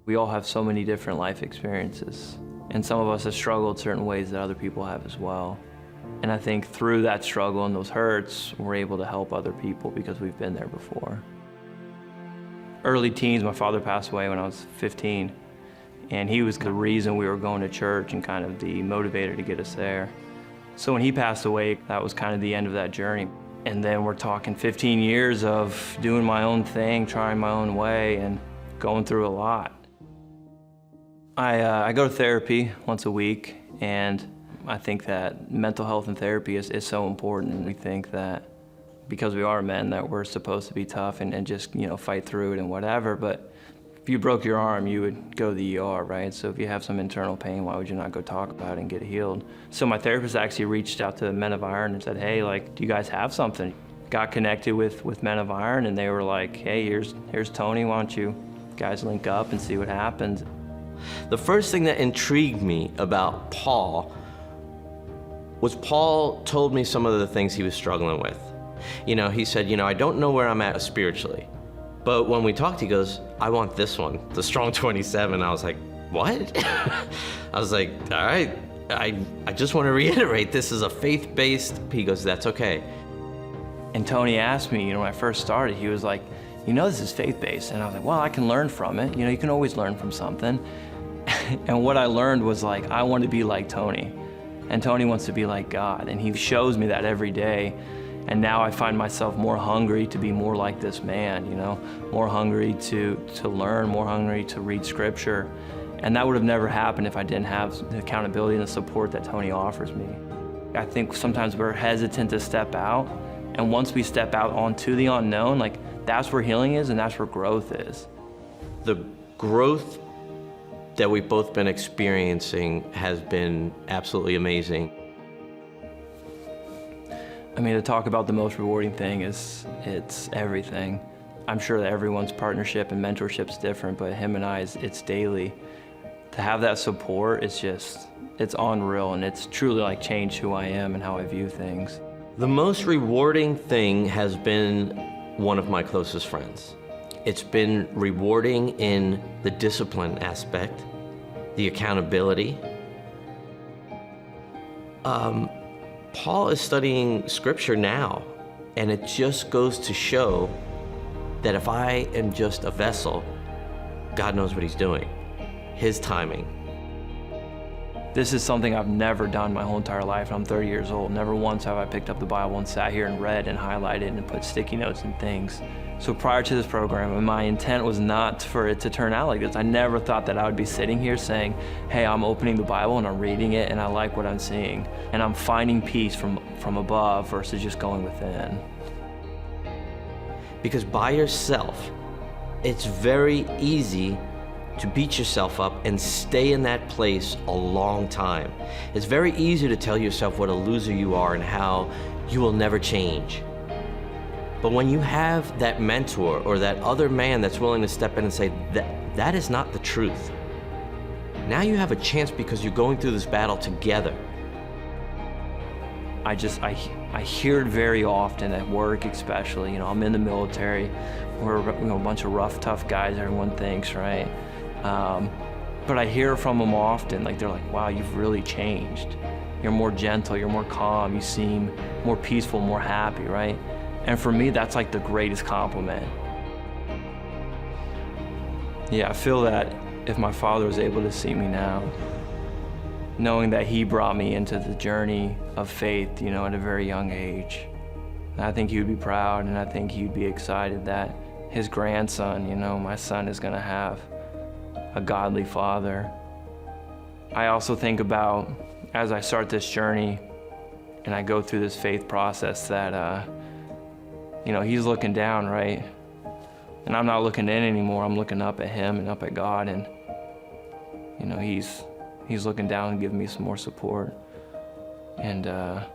We all have so many different life experiences, and some of us have struggled certain ways that other people have as well. And I think through that struggle and those hurts, we're able to help other people because we've been there before. Early teens, my father passed away when I was 15, and he was the reason we were going to church and kind of the motivator to get us there. So when he passed away, that was kind of the end of that journey. And then we're talking 15 years of doing my own thing, trying my own way, and going through a lot. I go to therapy once a week, and I think that mental health and therapy is so important. And we think that because we are men that we're supposed to be tough and just, fight through it and whatever, but if you broke your arm, you would go to the ER, right? So if you have some internal pain, why would you not go talk about it and get it healed? So my therapist actually reached out to Men of Iron and said, hey, do you guys have something? Got connected with Men of Iron, and they were like, hey, here's Tony, why don't you guys link up and see what happens? The first thing that intrigued me about Paul was Paul told me some of the things he was struggling with. He said, I don't know where I'm at spiritually. But when we talked, he goes, I want this one, the Strong 27. I was like, what? I was like, all right, I just want to reiterate, this is a faith-based. He goes, that's okay. And Tony asked me, when I first started, he was like, this is faith-based. And I was like, well, I can learn from it. You can always learn from something. And what I learned was I want to be like Tony. And Tony wants to be like God. And he shows me that every day. And now I find myself more hungry to be more like this man, more hungry to learn, more hungry to read scripture. And that would have never happened if I didn't have the accountability and the support that Tony offers me. I think sometimes we're hesitant to step out. And once we step out onto the unknown, that's where healing is and that's where growth is. The growth that we've both been experiencing has been absolutely amazing. To talk about the most rewarding thing it's everything. I'm sure that everyone's partnership and mentorship is different, but him and I, it's daily. To have that support, it's unreal, and it's truly changed who I am and how I view things. The most rewarding thing has been one of my closest friends. It's been rewarding in the discipline aspect, the accountability. Paul is studying scripture now, and it just goes to show that if I am just a vessel, God knows what he's doing, his timing. This is something I've never done my whole entire life. I'm 30 years old. Never once have I picked up the Bible and sat here and read and highlighted and put sticky notes and things. So prior to this program, my intent was not for it to turn out like this. I never thought that I would be sitting here saying, hey, I'm opening the Bible and I'm reading it and I like what I'm seeing. And I'm finding peace from above versus just going within. Because by yourself, it's very easy to beat yourself up and stay in that place a long time. It's very easy to tell yourself what a loser you are and how you will never change. But when you have that mentor or that other man that's willing to step in and say, that is not the truth, now you have a chance because you're going through this battle together. I hear it very often at work, especially. I'm in the military. We're a bunch of rough, tough guys, everyone thinks, right? But I hear from them often, they're like, wow, you've really changed. You're more gentle, you're more calm, you seem more peaceful, more happy, right? And for me, that's the greatest compliment. Yeah, I feel that if my father was able to see me now, knowing that he brought me into the journey of faith, at a very young age, I think he would be proud, and I think he'd be excited that his grandson, my son, is gonna have a godly father. I also think about, as I start this journey and I go through this faith process, that he's looking down, right? And I'm not looking in anymore. I'm looking up at him and up at God, and he's looking down and giving me some more support and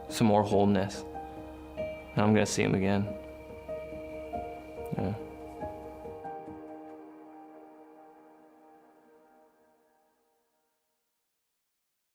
some more wholeness. And I'm gonna see him again. Yeah.